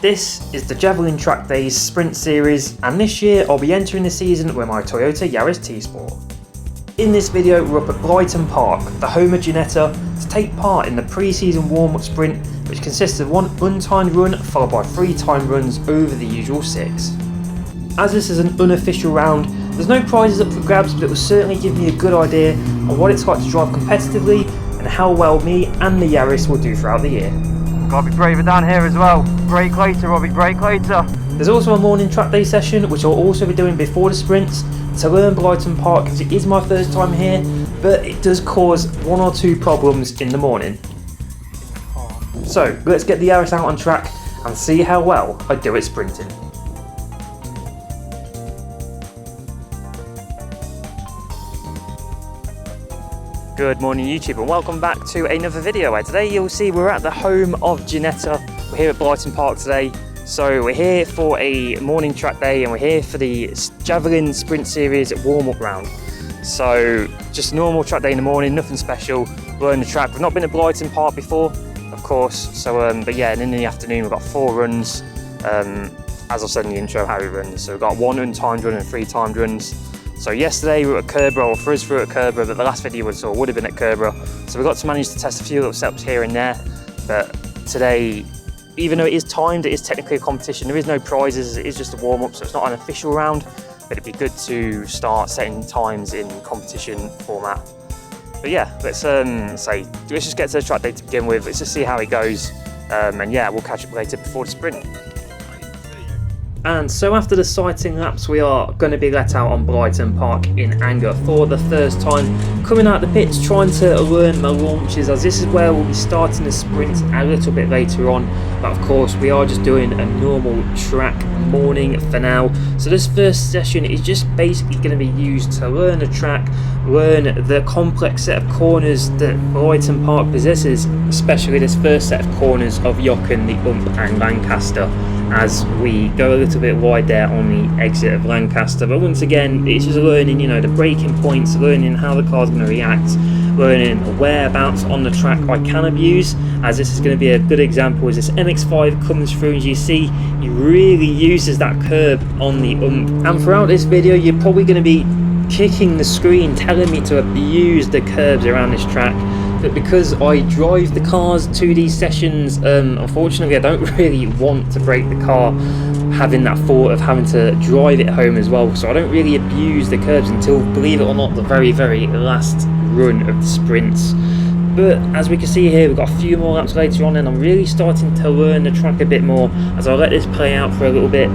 This is the Javelin Track Days Sprint Series, and this year I'll be entering the season with my Toyota Yaris Tsport. In this video we're up at Blyton Park, the home of Ginetta, to take part in the pre-season warm-up sprint, which consists of one untimed run followed by 3 timed runs over the usual 6. As this is an unofficial round, there's no prizes up for grabs, but it will certainly give me a good idea on what it's like to drive competitively and how well me and the Yaris will do throughout the year. Gotta be braver down here as well. Brake later, Robbie, brake later. There's also a morning track day session which I'll also be doing before the sprints to learn Blyton Park, because it is my first time here, but it does cause 1 or 2 problems in the morning. So let's get the Yaris out on track and see how well I do at sprinting. Good morning YouTube, and welcome back to another video where today you'll see we're at the home of Ginetta. We're here at Blyton Park today. So we're here for a morning track day and we're here for the Javelin Sprint Series warm-up round. So just a normal track day in the morning, nothing special. We're on the track. We've not been to Blyton Park before, of course. So but yeah, and in the afternoon we've got 4 runs. As I said in the intro, how we run. So we've got 1 untimed run and 3 timed runs. So yesterday we were at Kerborough, or for us we were at Kerborough, but the last video we saw would have been at Kerborough. So we got to manage to test a few little setups here and there. But today, even though it is timed, it is technically a competition. There is no prizes, it is just a warm-up, so it's not an official round. But it'd be good to start setting times in competition format. But yeah, let's just get to the track day to begin with. Let's just see how it goes. And yeah, we'll catch up later before the sprint. And so after the sighting laps, we are going to be let out on Blyton Park in anger for the first time. Coming out the pits, trying to learn the launches, as this is where we'll be starting the sprint a little bit later on. But of course, we are just doing a normal track morning for now. So this first session is just basically going to be used to learn the track, learn the complex set of corners that Blyton Park possesses, especially this first set of corners of Yocken, the Ump and Lancaster, as we go a little bit wide there on the exit of Lancaster. But once again, it's just learning, you know, the braking points, learning how the car's going to react, learning whereabouts on the track I can abuse, as this is going to be a good example as this MX-5 comes through. As you see, he really uses that curb on the Ump, and throughout this video you're probably going to be kicking the screen telling me to abuse the curbs around this track. But because I drive the cars to these sessions, unfortunately I don't really want to break the car, having that thought of having to drive it home as well. So I don't really abuse the curbs until, believe it or not, the very last run of the sprints. But as we can see here, we've got a few more laps later on and I'm really starting to learn the track a bit more as I'll let this play out for a little bit.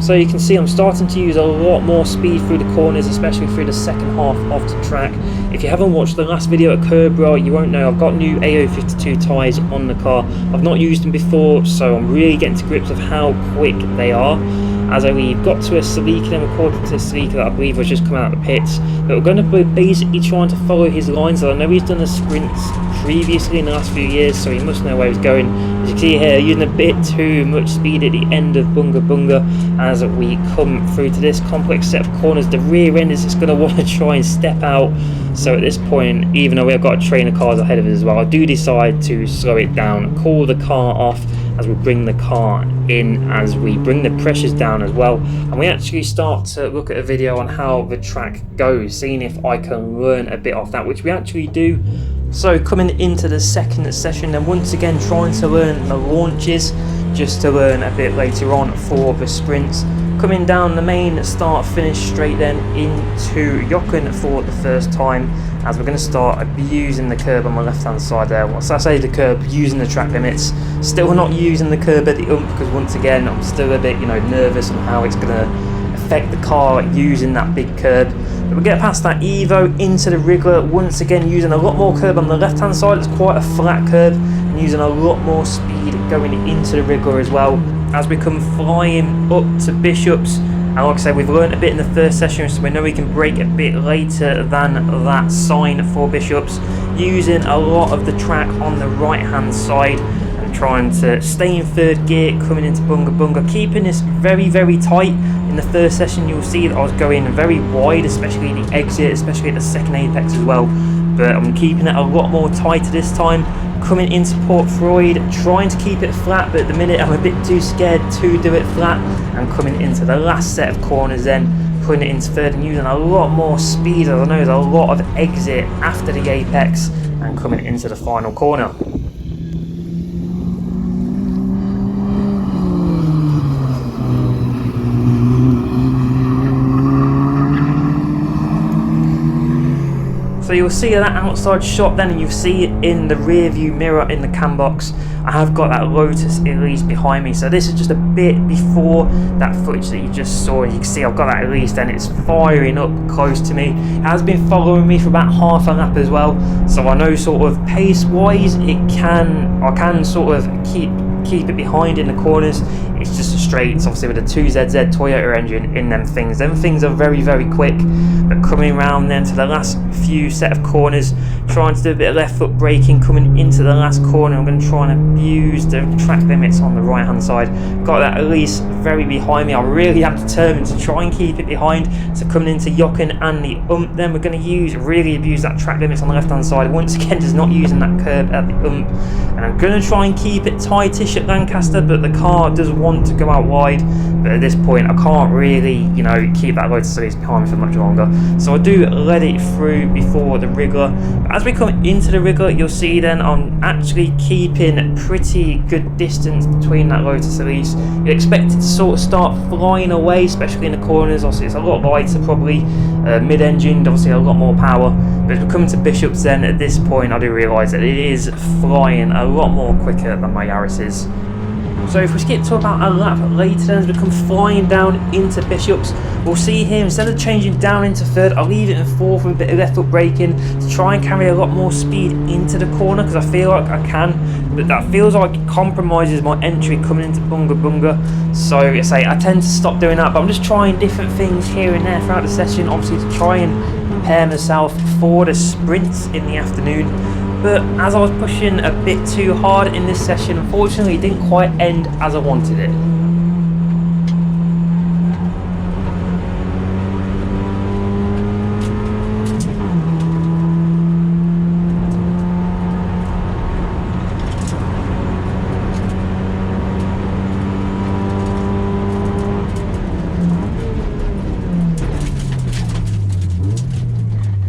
So you can see I'm starting to use a lot more speed through the corners, especially through the second half of the track. If you haven't watched the last video at Kerborough, you won't know I've got new AO52 tyres on the car. I've not used them before, so I'm really getting to grips with how quick they are. As we've got to a Salika, then according to Salika that I believe was just come out of the pits. But we're going to be basically trying to follow his lines. I know he's done the sprints previously in the last few years, so he must know where he's going. As you can see here, using a bit too much speed at the end of Bunga Bunga as we come through to this complex set of corners. The rear end is just going to want to try and step out. So at this point, even though we've got a train of cars ahead of us as well, I do decide to slow it down, call the car off as we bring the car in, as we bring the pressures down as well, and we actually start to look at a video on how the track goes, seeing if I can learn a bit off that, which we actually do. So coming into the second session, and once again trying to learn the launches, just to learn a bit later on for the sprints. Coming down the main start finish straight then into Yocken for the first time, as we're going to start abusing the curb on my left hand side there. Once I say the curb, using the track limits, still not using the curb at the Ump, because once again I'm still a bit nervous on how it's going to affect the car using that big curb. But we get past that Evo into the Wriggler, once again using a lot more curb on the left hand side. It's quite a flat curb, and using a lot more speed going into the Wriggler as well. As we come flying up to Bishops, and like I said, we've learned a bit in the first session, so we know we can brake a bit later than that sign for Bishops, using a lot of the track on the right hand side and trying to stay in third gear coming into Bunga Bunga, keeping this very, very tight. In the first session you'll see that I was going very wide, especially the exit, especially at the second apex as well, but I'm keeping it a lot more tighter this time. Coming into Port Freud, trying to keep it flat, but at the minute I'm a bit too scared to do it flat, and coming into the last set of corners then, putting it into third and using a lot more speed, as I know there's a lot of exit after the apex, and coming into the final corner. So you'll see that outside shot then, and you'll see it in the rear view mirror in the cam box. I have got that Lotus Elise behind me, so this is just a bit before that footage that you just saw. You can see I've got that Elise and it's firing up close to me. It has been following me for about half a lap as well, so I know sort of pace wise I can sort of keep it behind in the corners. It's just a straights, obviously with a 2ZZ Toyota engine in them things. Them things are very, very quick, but coming around then to the last few set of corners, trying to do a bit of left foot braking, coming into the last corner, I'm going to try and abuse the track limits on the right hand side. Got that Elise very behind me. I really am determined to try and keep it behind. So coming into Jochen and the then we're going to really abuse that track limits on the left hand side. Once again, just not using that curb at the and I'm going to try and keep it tightish at Lancaster, but the car does want to go out wide, but at this point I can't really, you know, keep that Lotus Elise behind me for much longer, so I do let it through before the Wriggler. But as we come into the Wriggler, you'll see then I'm actually keeping pretty good distance between that Lotus Elise. You expect it to sort of start flying away, especially in the corners. Obviously it's a lot lighter, probably mid-engined, obviously a lot more power, but as we come to Bishops then, at this point I do realise that it is flying a lot more quicker than my Yaris is. So if we skip to about a lap later then, as we come flying down into Bishops, we'll see here, instead of changing down into third, I'll leave it in fourth with a bit of left foot braking to try and carry a lot more speed into the corner, because I feel like I can, but that feels like it compromises my entry coming into Bunga Bunga. So I tend to stop doing that, but I'm just trying different things here and there throughout the session, obviously to try and prepare myself for the sprints in the afternoon. But as I was pushing a bit too hard in this session, unfortunately it didn't quite end as I wanted it.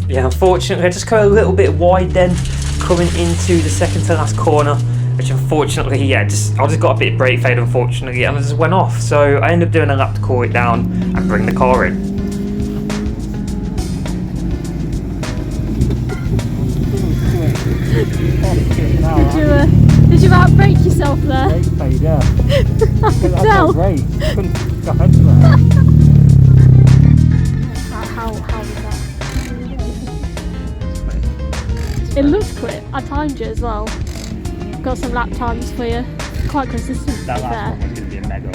Yeah, unfortunately I just go a little bit wide then, coming into the second to last corner, which unfortunately, I just got a bit of brake fade unfortunately, and I just went off. So I ended up doing a lap to cool it down and bring the car in. Did you outbrake yourself there? Brake fade, yeah. No. Great. Couldn't go ahead to that. How was that? It looks quick. I timed you as well. Got some lap times for you. Quite consistent. That last one was going to be a mega.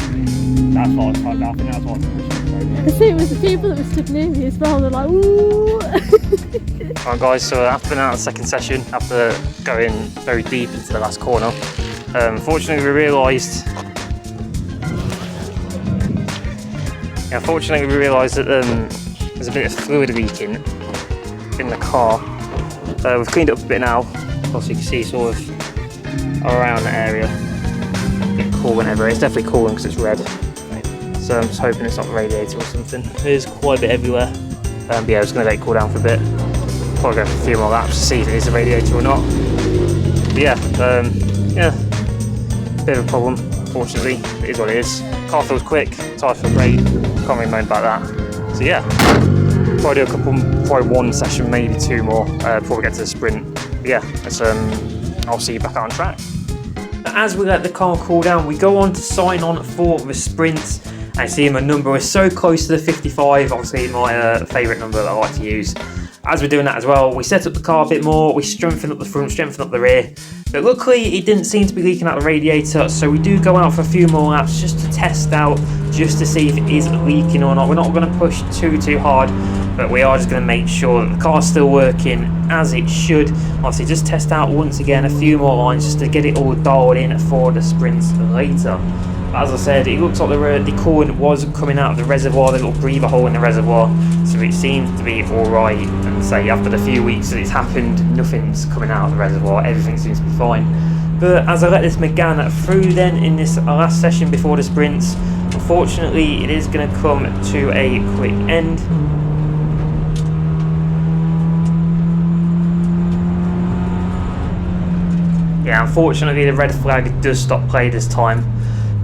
That's what I was timed out, and that's what I was pushing. I see it was the people that were stood near me as well. They're like, ooh. Alright guys, so after being out of the second session, after going very deep into the last corner, unfortunately we realised that there's a bit of fluid leaking in the car. We've cleaned it up a bit now, also you can see sort of around the area. A bit cool whenever, it's definitely cooling because it's red. So I'm just hoping it's not the radiator or something. There's quite a bit everywhere. But yeah, I'm just going to let it cool down for a bit. Probably go for a few more laps to see if it is a radiator or not. But yeah, bit of a problem, unfortunately. It is what it is. Car feels quick, tyres feel great, can't really moan about that. So yeah, probably do probably one session, maybe two more before we get to the sprint. But yeah, I'll see you back on track. As we let the car cool down, we go on to sign on for the sprint. And see, my number was so close to the 55, obviously my favourite number that I like to use. As we're doing that as well, we set up the car a bit more, we strengthened up the front, strengthened up the rear. But luckily, it didn't seem to be leaking out the radiator, so we do go out for a few more laps just to test out, just to see if it is leaking or not. We're not going to push too hard, but we are just going to make sure that the car's still working as it should. Obviously, just test out once again a few more lines just to get it all dialed in for the sprints later. As I said, it looks like the coolant was coming out of the reservoir, the little breather hole in the reservoir, so it seems to be alright. And say after the few weeks that it's happened, nothing's coming out of the reservoir, everything seems to be fine. But as I let this Megane through then in this last session before the sprints, unfortunately it is going to come to a quick end. Yeah, unfortunately the red flag does stop play this time.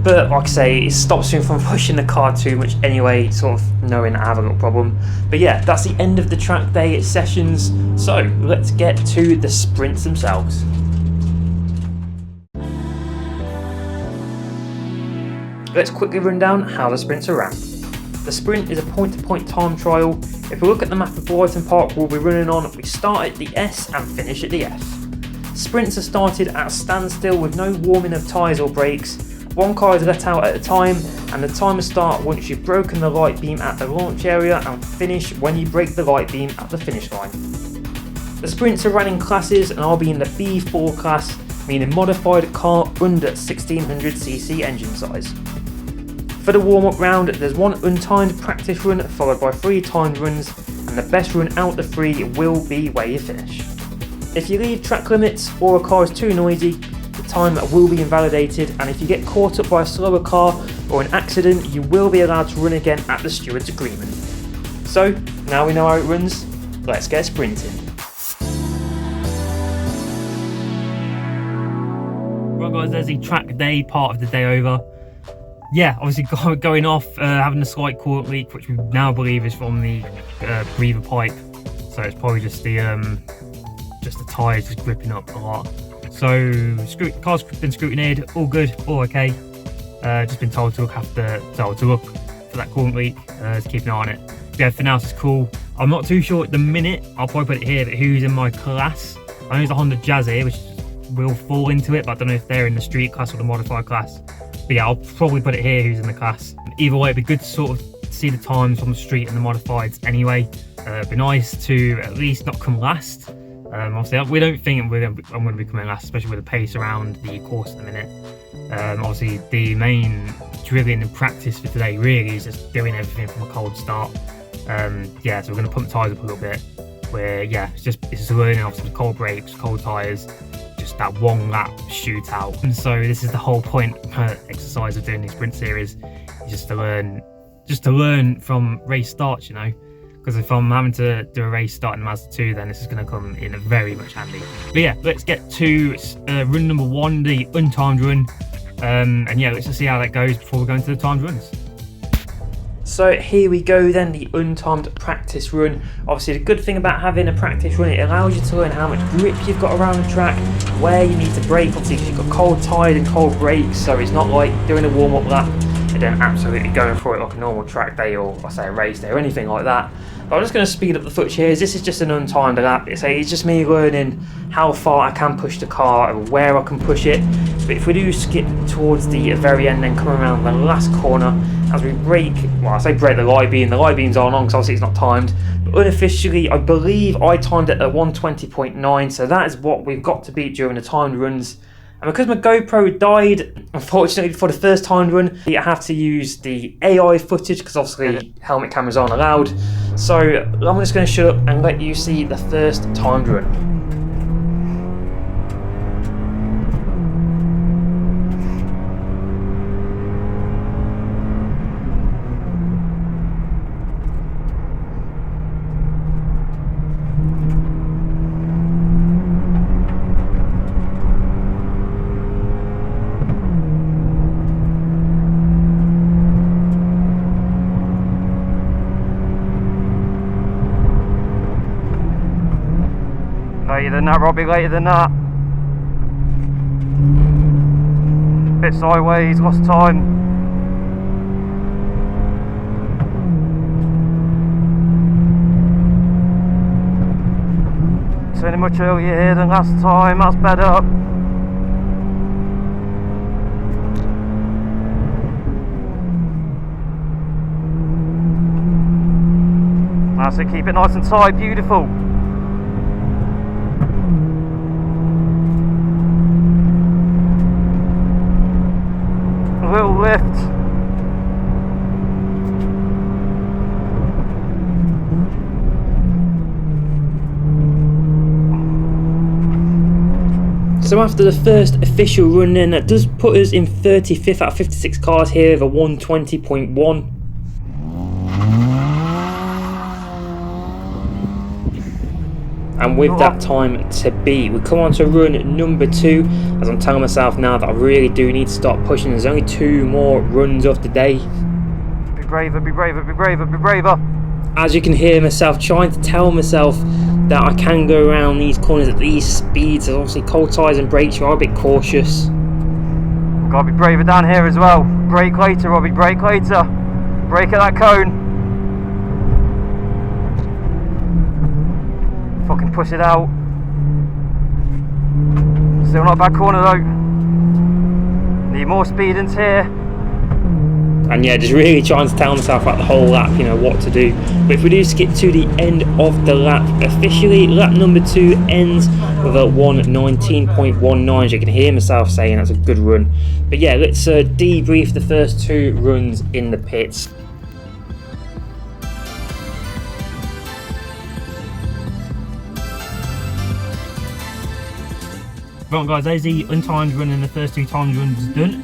But like I say, it stops him from pushing the car too much anyway, sort of knowing I have a little problem. But yeah, that's the end of the track day sessions. So let's get to the sprints themselves. Let's quickly run down how the sprints are ran. The sprint is a point-to-point time trial. If we look at the map of Blyton Park we'll be running on, we start at the S and finish at the F. Sprints are started at a standstill with no warming of tyres or brakes. One car is let out at a time, and the timers start once you've broken the light beam at the launch area and finish when you break the light beam at the finish line. The sprints are run in classes, and I'll be in the B4 class, meaning modified car under 1600cc engine size. For the warm-up round, there's one untimed practice run followed by 3 timed runs, and the best run out the 3 will be where you finish. If you leave track limits or a car is too noisy, time will be invalidated, and if you get caught up by a slower car or an accident, you will be allowed to run again at the steward's agreement. So now we know how it runs, let's get sprinting. Right guys, there's the track day part of the day over. Yeah, obviously going off, having a slight coolant leak, which we now believe is from the breather pipe. So it's probably just the tyres just gripping up a lot. So car's been scrutinized, all good, all okay. Just been told to look for that coolant leak, just keep an eye on it. Yeah, everything else is cool. I'm not too sure at the minute, I'll probably put it here, but who's in my class. I know there's a Honda Jazz here, which will fall into it, but I don't know if they're in the street class or the modified class. But yeah, I'll probably put it here, who's in the class. Either way, it'd be good to sort of see the times from the street and the modifieds anyway. It'd be nice to at least not come last. Obviously, we don't think I'm going to be coming last, especially with the pace around the course at the minute. Obviously, the main drilling and practice for today really is just doing everything from a cold start. Yeah, so we're going to pump the tyres up a little bit. Where yeah, it's just learning obviously the cold brakes, cold tyres, just that one lap shootout. And so this is the whole point exercise of doing the sprint series, is just to learn from race starts, you know. Because if I'm having to do a race start in Mazda 2, then this is going to come in very much handy. But yeah, let's get to run number 1, the untimed run. And yeah, let's just see how that goes before we go into the timed runs. So here we go then, the untimed practice run. Obviously the good thing about having a practice run, it allows you to learn how much grip you've got around the track, where you need to brake, obviously because you've got cold tyres and cold brakes, so it's not like doing a warm-up lap and then absolutely going through it like a normal track day or I say a race day or anything like that. But I'm just going to speed up the footage here. This is just an untimed lap. It's just me learning how far I can push the car and where I can push it. But if we do skip towards the very end, then come around the last corner, as we brake, well I say brake the light beam, the light beams aren't on because obviously it's not timed. But unofficially, I believe I timed it at 120.9, so that is what we've got to beat during the timed runs. And because my GoPro died, unfortunately for the first timed run, I have to use the AI footage because obviously helmet cameras aren't allowed. So I'm just going to shut up and let you see the first timed run. Later than that, Robbie, later than that. Bit sideways, lost time. turning much earlier here than last time, that's better. That's it, keep it nice and tight, beautiful. A little lift. So after the first official run then, that does put us in 35th out of 56 cars here with a 120.1. And with that time to beat, we come on to run number 2, as I'm telling myself now that I really do need to start pushing. There's only 2 more runs of the day. Be braver, be braver, be braver, be braver. As you can hear myself trying to tell myself that I can go around these corners at these speeds. So obviously cold tyres and brakes, you are a bit cautious. Gotta be braver down here as well. Brake later, Robbie, brake later. Brake at that cone. Fucking push it out. Still not a bad corner though. Need more speed into here. And yeah, just really trying to tell myself about the whole lap, you know, what to do. But if we do skip to the end of the lap, officially lap number 2 ends with a 119.19. As you can hear myself saying, that's a good run. But yeah, let's debrief the first 2 runs in the pits. Right guys, there's the untimed run and the first 2 timed runs done.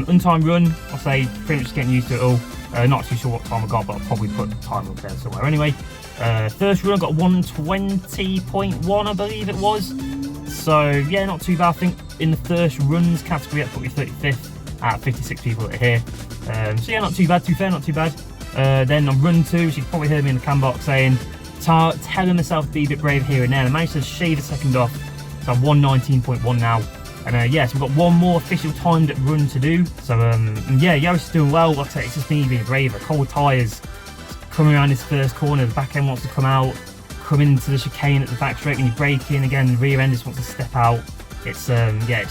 Untimed run, I'll say pretty much getting used to it all. Not too sure what time I got, but I'll probably put the time up there somewhere anyway. First run I got 120.1 I believe it was. So yeah, not too bad. I think in the first runs category that put me 35th out of 56 people that are here. So yeah, not too bad, to be fair, not too bad. Then on run 2, she's probably heard me in the cam box saying, telling myself to be a bit brave here and there. I managed to shave a second off. So I'm 119.1 now, and yes, we've got 1 more official timed run to do. So yeah, Yaris is doing well. Like I say, it's just me being braver. Cold tyres coming around this first corner. The back end wants to come out, coming into the chicane at the back straight when you brake in again. The rear end just wants to step out. It's yeah,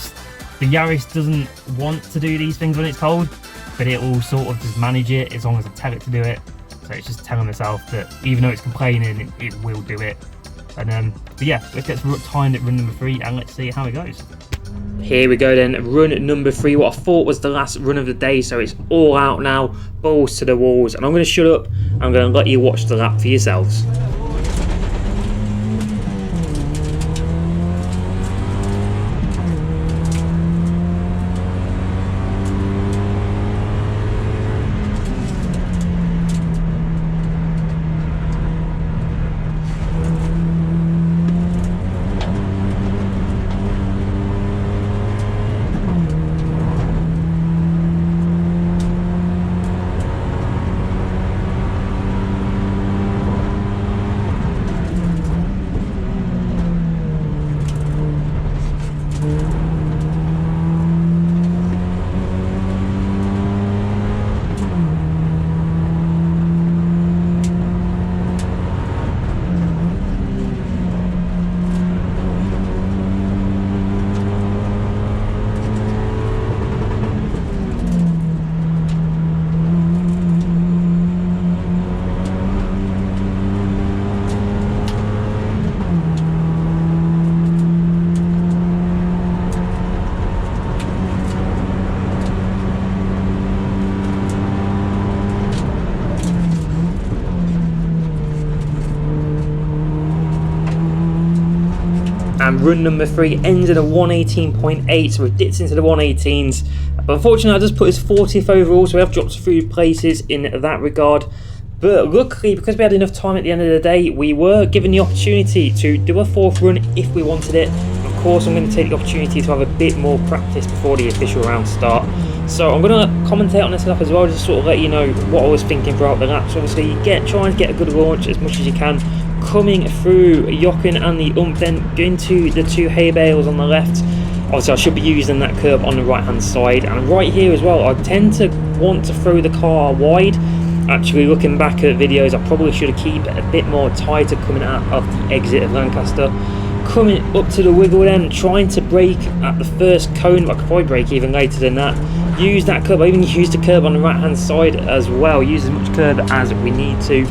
the Yaris doesn't want to do these things when it's cold, but it will sort of just manage it as long as I tell it to do it. So it's just telling myself that even though it's complaining, it will do it. And but yeah, let's get timed at run number 3 and let's see how it goes. Here we go then, run number 3, what I thought was the last run of the day, so it's all out now, balls to the walls, and I'm going to shut up, I'm going to let you watch the lap for yourselves. And run number 3 ends in a 118.8, so we've dipped into the 118s. But unfortunately, that does put us 40th overall, so we have dropped a few places in that regard. But luckily, because we had enough time at the end of the day, we were given the opportunity to do a 4th run if we wanted it. Of course, I'm going to take the opportunity to have a bit more practice before the official round start. So I'm going to commentate on this lap as well, just sort of let you know what I was thinking throughout the laps. Obviously, trying to get a good launch as much as you can. Coming through Jochen and the then going to the 2 hay bales on the left. Obviously I should be using that curb on the right hand side, and right here as well I tend to want to throw the car wide. Actually, looking back at videos, I probably should have kept it a bit more tighter coming out of the exit of Lancaster. Coming up to the wiggle then, trying to brake at the first cone. I could probably brake even later than that. Use that curb. I even used the curb on the right hand side as well. Use as much curb as we need to,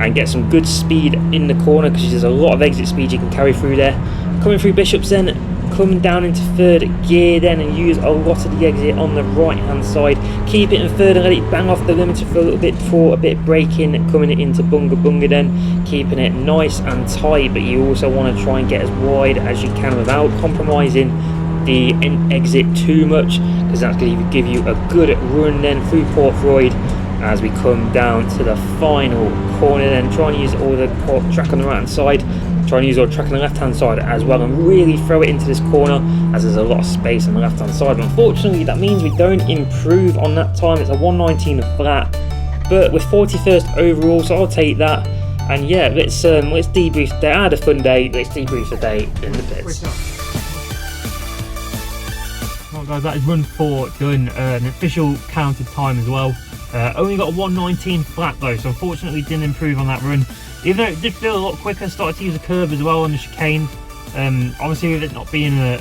and get some good speed in the corner, because there's a lot of exit speed you can carry through there. Coming through Bishops then, coming down into third gear then, and use a lot of the exit on the right hand side. Keep it in third and let it bang off the limiter for a little bit before a bit of braking, coming into Bunga Bunga then, keeping it nice and tight, but you also want to try and get as wide as you can without compromising the exit too much, because that's going to give you a good run then through Portfroyd as we come down to the final corner then. Try and use all the track on the right hand side, try and use all the track on the left hand side as well, and really throw it into this corner as there's a lot of space on the left hand side. But unfortunately that means we don't improve on that time. It's a 1:19 flat, but we're 41st overall, so I'll take that. And yeah, let's debrief the day. I had a fun day. Let's debrief the day in the pits. Well guys, that is run 4 done. An official counted time as well. Only got a 1:19 flat though, so unfortunately didn't improve on that run. Even though it did feel a lot quicker, started to use a curb as well on the chicane. Obviously with it not being an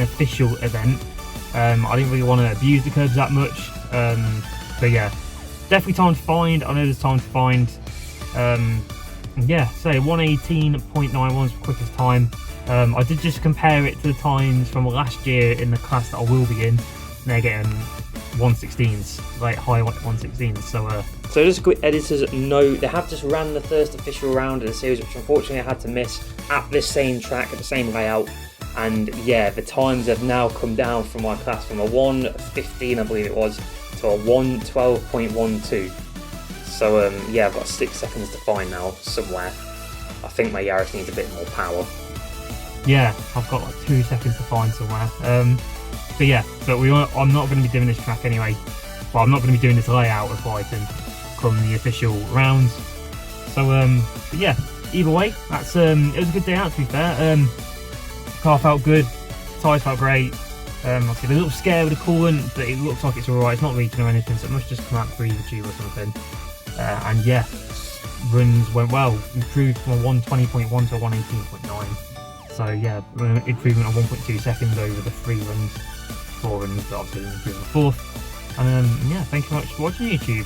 official event, I didn't really want to abuse the curbs that much. But yeah, definitely time to find. I know there's time to find. Yeah, so 1:18.91 was the quickest time. I did just compare it to the times from last year in the class that I will be in, and they're getting 1:16s, like high 1:16s. So just a quick editor's note, they have just ran the first official round of the series, which unfortunately I had to miss, at this same track, at the same layout. And yeah, the times have now come down from my class from a 1:15, I believe it was, to a 1:12.12. So yeah, I've got 6 seconds to find now somewhere. I think my Yaris needs a bit more power. Yeah, I've got like 2 seconds to find somewhere. But yeah, I'm not going to be doing this track anyway. Well, I'm not going to be doing this layout of Blyton come the official rounds. So but yeah, either way, that's it was a good day out to be fair. Car felt good, tyres felt great. Obviously a little scared with the coolant, but it looks like it's alright. It's not leaking or anything, so it must just come out through the tube or something. And yeah, runs went well. Improved from a 1:20.1 to a 1:18.9. So yeah, improvement of 1.2 seconds over the 4 runs, but obviously an improvement of 4th. And yeah, thank you very much for watching YouTube.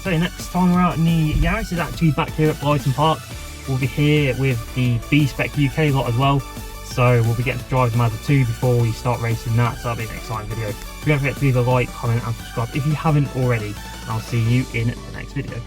So next time we're out in the Yaris is actually back here at Blyton Park. We'll be here with the B-Spec UK lot as well. So we'll be getting to drive the Mazda 2 before we start racing that, so that'll be an exciting video. Don't forget to leave a like, comment and subscribe if you haven't already. And I'll see you in the next video.